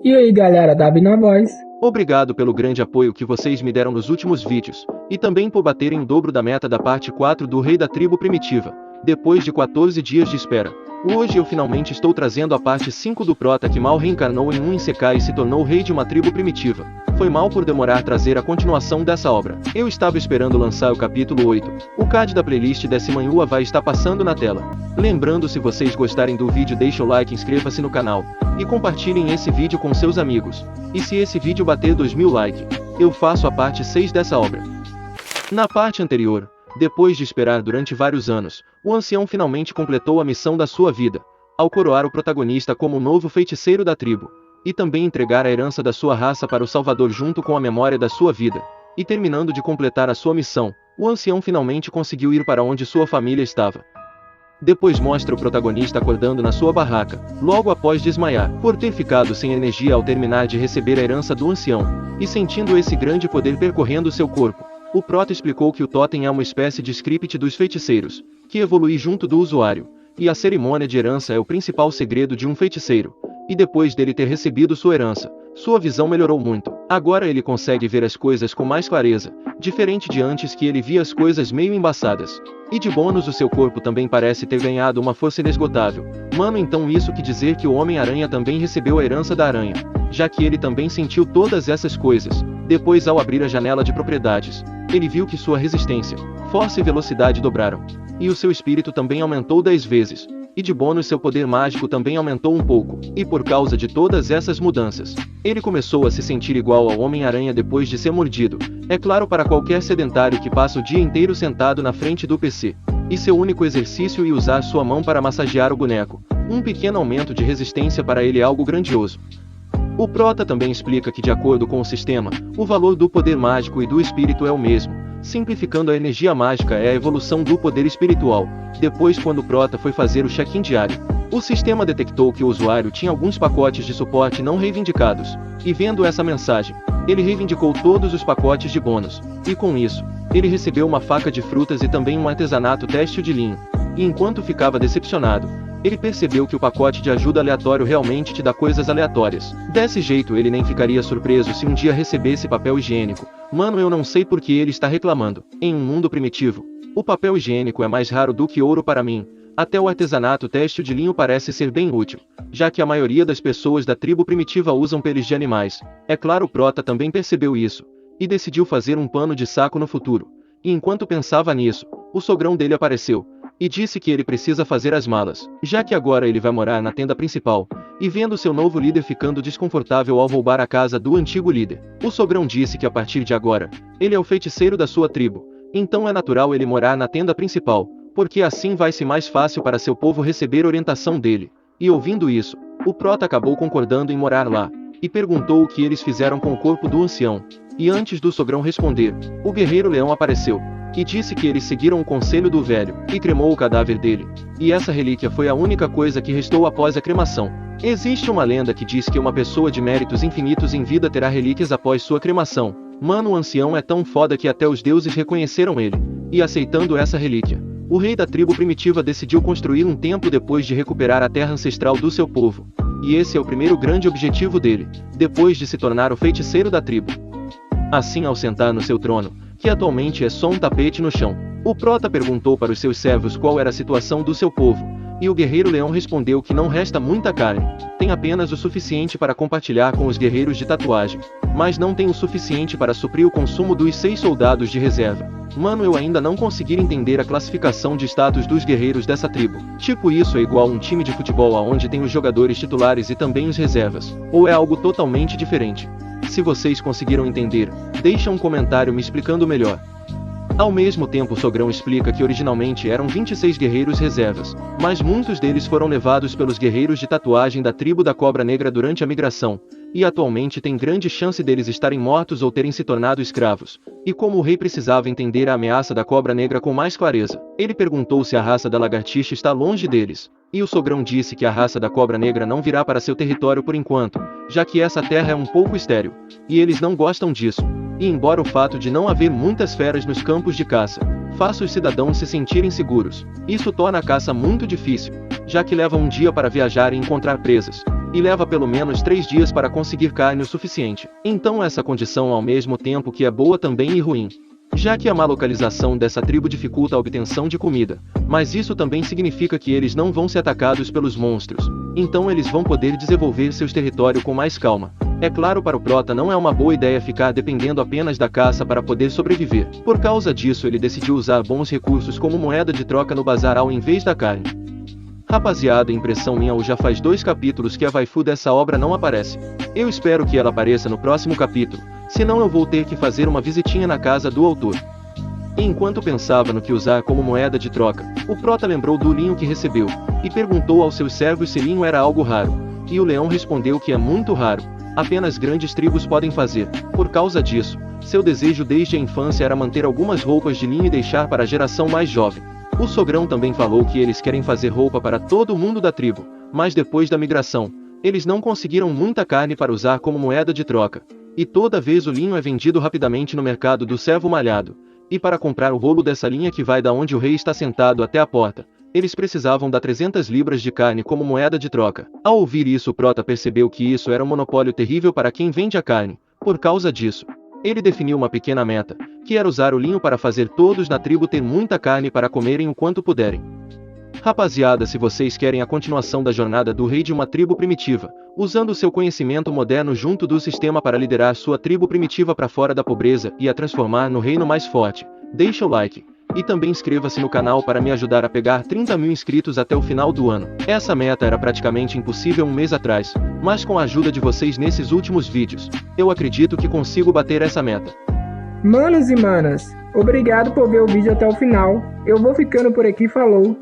E aí galera, Davi na voz. Obrigado pelo grande apoio que vocês me deram nos últimos vídeos, e também por baterem o dobro da meta da parte 4 do Rei da Tribo Primitiva, depois de 14 dias de espera. Hoje eu finalmente estou trazendo a parte 5 do Prota que mal reencarnou em um Isekai e se tornou rei de uma tribo primitiva. Foi mal por demorar trazer a continuação dessa obra. Eu estava esperando lançar o capítulo 8. O card da playlist desse manhua vai estar passando na tela. Lembrando, se vocês gostarem do vídeo, deixa o like, inscreva-se no canal e compartilhem esse vídeo com seus amigos. E se esse vídeo bater 2000 likes, eu faço a parte 6 dessa obra. Na parte anterior, depois de esperar durante vários anos, o ancião finalmente completou a missão da sua vida, ao coroar o protagonista como o novo feiticeiro da tribo, e também entregar a herança da sua raça para o Salvador junto com a memória da sua vida. E terminando de completar a sua missão, o ancião finalmente conseguiu ir para onde sua família estava. Depois mostra o protagonista acordando na sua barraca, logo após desmaiar, por ter ficado sem energia ao terminar de receber a herança do ancião, e sentindo esse grande poder percorrendo seu corpo. O Prota explicou que o totem é uma espécie de script dos feiticeiros, que evolui junto do usuário, e a cerimônia de herança é o principal segredo de um feiticeiro. E depois dele ter recebido sua herança, sua visão melhorou muito. Agora ele consegue ver as coisas com mais clareza, diferente de antes que ele via as coisas meio embaçadas. E de bônus, o seu corpo também parece ter ganhado uma força inesgotável. Mano, então isso quer dizer que o Homem-Aranha também recebeu a herança da aranha, já que ele também sentiu todas essas coisas. Depois, ao abrir a janela de propriedades, ele viu que sua resistência, força e velocidade dobraram. E o seu espírito também aumentou 10 vezes. E de bônus, seu poder mágico também aumentou um pouco. E por causa de todas essas mudanças, ele começou a se sentir igual ao Homem-Aranha depois de ser mordido. É claro, para qualquer sedentário que passa o dia inteiro sentado na frente do PC. E seu único exercício é usar sua mão para massagear o boneco. Um pequeno aumento de resistência para ele é algo grandioso. O Prota também explica que, de acordo com o sistema, o valor do poder mágico e do espírito é o mesmo. Simplificando, a energia mágica é a evolução do poder espiritual. Depois, quando o Prota foi fazer o check-in diário, o sistema detectou que o usuário tinha alguns pacotes de suporte não reivindicados, e vendo essa mensagem, ele reivindicou todos os pacotes de bônus, e com isso, ele recebeu uma faca de frutas e também um artesanato têxtil de linho. E enquanto ficava decepcionado, ele percebeu que o pacote de ajuda aleatório realmente te dá coisas aleatórias. Desse jeito, ele nem ficaria surpreso se um dia recebesse papel higiênico. Mano, eu não sei por que ele está reclamando. Em um mundo primitivo, o papel higiênico é mais raro do que ouro para mim. Até o artesanato têxtil de linho parece ser bem útil, já que a maioria das pessoas da tribo primitiva usam peles de animais. É claro, o Prota também percebeu isso, e decidiu fazer um pano de saco no futuro. E enquanto pensava nisso, o sogrão dele apareceu, e disse que ele precisa fazer as malas, já que agora ele vai morar na tenda principal. E vendo seu novo líder ficando desconfortável ao roubar a casa do antigo líder, o sogrão disse que a partir de agora, ele é o feiticeiro da sua tribo, então é natural ele morar na tenda principal, porque assim vai ser mais fácil para seu povo receber orientação dele. E ouvindo isso, o Prota acabou concordando em morar lá, e perguntou o que eles fizeram com o corpo do ancião. E antes do sogrão responder, o guerreiro leão apareceu, e disse que eles seguiram o conselho do velho, e cremou o cadáver dele. E essa relíquia foi a única coisa que restou após a cremação. Existe uma lenda que diz que uma pessoa de méritos infinitos em vida terá relíquias após sua cremação. Mano, o ancião é tão foda que até os deuses reconheceram ele. E aceitando essa relíquia, o rei da tribo primitiva decidiu construir um templo depois de recuperar a terra ancestral do seu povo. E esse é o primeiro grande objetivo dele, depois de se tornar o feiticeiro da tribo. Assim, ao sentar no seu trono, que atualmente é só um tapete no chão, o Prota perguntou para os seus servos qual era a situação do seu povo, e o guerreiro leão respondeu que não resta muita carne, tem apenas o suficiente para compartilhar com os guerreiros de tatuagem, mas não tem o suficiente para suprir o consumo dos 6 soldados de reserva. Mano, eu ainda não consegui entender a classificação de status dos guerreiros dessa tribo. Tipo, isso é igual a um time de futebol onde tem os jogadores titulares e também os reservas, ou é algo totalmente diferente? Se vocês conseguiram entender, deixa um comentário me explicando melhor. Ao mesmo tempo, o sogrão explica que originalmente eram 26 guerreiros reservas, mas muitos deles foram levados pelos guerreiros de tatuagem da tribo da Cobra Negra durante a migração, e atualmente tem grande chance deles estarem mortos ou terem se tornado escravos. E como o rei precisava entender a ameaça da Cobra Negra com mais clareza, ele perguntou se a raça da lagartixa está longe deles. E o sogrão disse que a raça da Cobra Negra não virá para seu território por enquanto, já que essa terra é um pouco estéril, e eles não gostam disso. E embora o fato de não haver muitas feras nos campos de caça faça os cidadãos se sentirem seguros, isso torna a caça muito difícil, já que leva um dia para viajar e encontrar presas. e leva pelo menos 3 dias para conseguir carne o suficiente. Então essa condição ao mesmo tempo que é boa também e ruim, já que a má localização dessa tribo dificulta a obtenção de comida, mas isso também significa que eles não vão ser atacados pelos monstros, então eles vão poder desenvolver seus territórios com mais calma. É claro, para o prota não é uma boa ideia ficar dependendo apenas da caça para poder sobreviver. Por causa disso ele decidiu usar bons recursos como moeda de troca no bazar ao invés da carne. Rapaziada, impressão minha, ou já faz 2 capítulos que a waifu dessa obra não aparece. Eu espero que ela apareça no próximo capítulo, senão eu vou ter que fazer uma visitinha na casa do autor. E enquanto pensava no que usar como moeda de troca, o prota lembrou do linho que recebeu, e perguntou aos seus servos se linho era algo raro, e o leão respondeu que é muito raro, apenas grandes tribos podem fazer. Por causa disso, seu desejo desde a infância era manter algumas roupas de linho e deixar para a geração mais jovem. O sogrão também falou que eles querem fazer roupa para todo mundo da tribo, mas depois da migração, eles não conseguiram muita carne para usar como moeda de troca, e toda vez o linho é vendido rapidamente no mercado do servo malhado, e para comprar o rolo dessa linha que vai da onde o rei está sentado até a porta, eles precisavam dar 300 libras de carne como moeda de troca. Ao ouvir isso, o prota percebeu que isso era um monopólio terrível para quem vende a carne. Por causa disso, ele definiu uma pequena meta, que era usar o linho para fazer todos na tribo ter muita carne para comerem o quanto puderem. Rapaziada, se vocês querem a continuação da jornada do rei de uma tribo primitiva, usando seu conhecimento moderno junto do sistema para liderar sua tribo primitiva para fora da pobreza e a transformar no reino mais forte, deixa o like. E também inscreva-se no canal para me ajudar a pegar 30 mil inscritos até o final do ano. Essa meta era praticamente impossível um mês atrás, mas com a ajuda de vocês nesses últimos vídeos, eu acredito que consigo bater essa meta. Manos e manas, obrigado por ver o vídeo até o final. Eu vou ficando por aqui, falou!